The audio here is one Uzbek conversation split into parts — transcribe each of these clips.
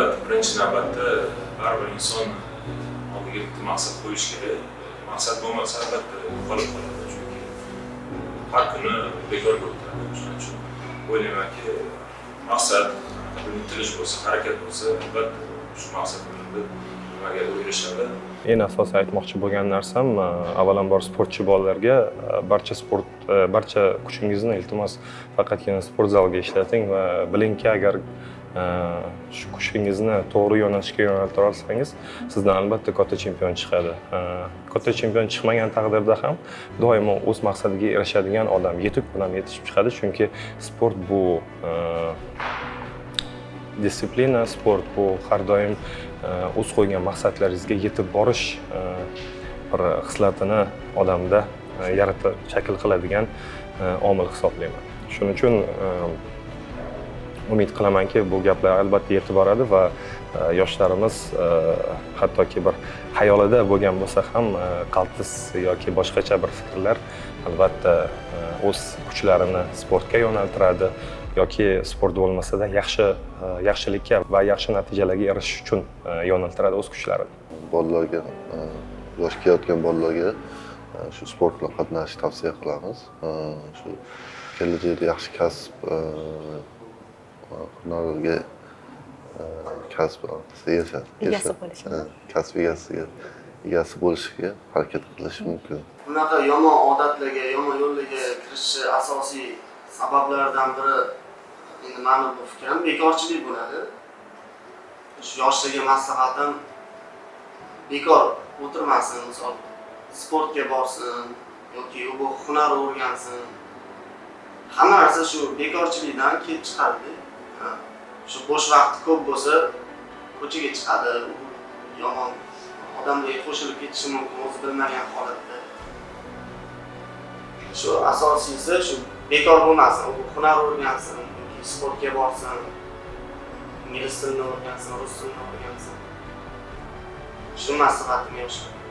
albatta birinchi navbatda har bir inson oldiga bitta maqsad qo'yish kerak. Maqsad bo'lmasa albatta yo'qolib qoladi, chunki har kuni bekorga o'tadi. Shuning uchun o'ylaymanki, maqsad intilish bo'lsa, harakat bo'lsa, albatta shu maqsad bilan nimaga erishadi. Eng asosiy aytmoqchi bo'lgan narsam, avvalambor sportchi bolalarga barcha kuchingizni iltimos faqatgina sport zaliga ishlating va bilingki, agar shu kuchingizni to'g'ri yo'nalishga yo'naltira olsangiz, sizdan albatta katta chempion chiqadi. Katta chempion chiqmagan taqdirda ham doimo o'z maqsadiga erishadigan odam, yetuk odam yetishib chiqadi, chunki sport bu disiplina, sport bu har doim o'z qo'ygan maqsadlaringizga yetib borish bir xislatini odamda yaratib shakl qiladigan omil hisoblayman. Shuning uchun umid qilamanki, bu gaplar albatta yetib boradi va yoshlarimiz hattoki bir xayolida bo'lgan bo'lsa ham qaltis yoki boshqacha bir fikrlar albatta o'z kuchlarini sportga yo'naltiradi yoki sport bo'lmasa-da yaxshilikka va yaxshi natijalarga erishish uchun yo'naltiradi o'z kuchlarini. Bolalarga, yosh kelayotgan bolalarga shu sport bilan qatnashishni tavsiya qilamiz. Shu kelajakda yaxshi kasb, hunarga kasb egasi bo'lishiga harakat qilish mumkin. Bunaqa yomon odatlarga, yomon yo'llarga kirishishi asosiy sabablardan biri, endi ma'lum bu fikrim, bekorchilik bo'ladi. Shu yoshlarga maslahatim, bekor o'tirmasin, misol sportga borsin yoki u hunar o'rgansin. Hamma narsa shu bekorchilikdan kelib chiqadi. Shu bo'sh vaqti ko'p bo'lsa, ko'chaga chiqadi, yomon odamlarga qo'shilib ketishi mumkin o'zi bilmagan holatda. Shu asosiysi shu bekor bo'lmasin, u hunar o'rgansin, yoki sportga borsin, ingliz tilini o'rgansin, rus tilini o'rgansin. Shu maslahatim yoshlarga.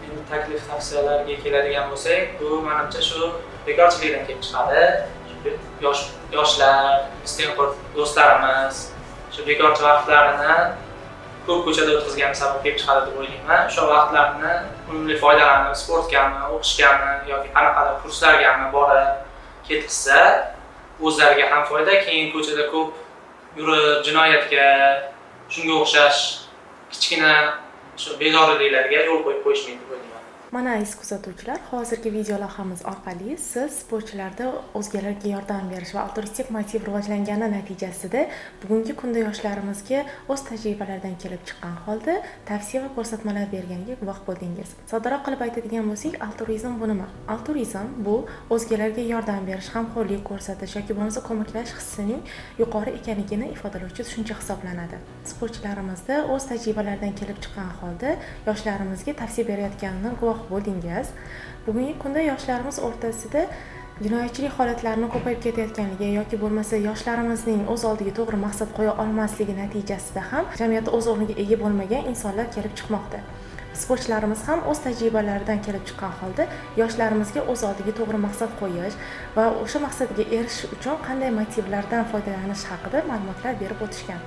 Endi taklif tavsiyalarga keladigan bo'lsak, bu menimcha shu bekorchilikdan kelib chiqadi. Yoshlar, iste'mol do'stlarimiz shu bekorchi vaqtlarini ko'p ko'chada o'tkazgani sabab kelib chiqadi deb o'ylayman. O'sha vaqtlarni unumli foydalanib, sportgami, o'qishgami yoki qanaqadir kurslargami borib ketkizsa, o'zlariga ham foyda, keyin ko'chada ko'p yurib jinoyatga, shunga o'xshash kichkina shu bezoriliklarga yo'l qo'yib qo'yishmaydi deb o'ylayman. Mana aziz kuzatuvchilar, hozirgi video lavhamiz orqali siz sportchilarda o'zgalarga yordam berish va altruistik motiv rivojlangani natijasida bugungi kunda yoshlarimizga o'z tajribalaridan kelib chiqqan holda tavsiya va ko'rsatmalar berganiga guvoh bo'ldingiz. Soddaroq qilib aytadigan bo'lsak, altruizm bu nima? Altruizm bu o'zgalarga yordam berish, g'amxo'rlik ko'rsatish yoki bo'lmasa ko'maklash hissining yuqori ekanligini ifodalovchi tushuncha hisoblanadi. Sportchilarimizda o'z tajribalaridan kelib chiqqan holda yoshlarimizga tavsiya berayotganini guvoh bo'ldingiz. Bugungi kunda yoshlarimiz o'rtasida jinoyatchilik holatlarining ko'payib ketayotganligi yoki bo'lmasa yoshlarimizning o'z oldiga to'g'ri maqsad qo'ya olmasligi natijasida ham jamiyatda o'z o'rniga ega bo'lmagan insonlar kelib chiqmoqda. Sportchilarimiz ham o'z tajribalaridan kelib chiqqan holda yoshlarimizga o'z oldiga to'g'ri maqsad qo'yish va o'sha maqsadga erishish uchun qanday motivlardan foydalanish haqida ma'lumotlar berib o'tishgan.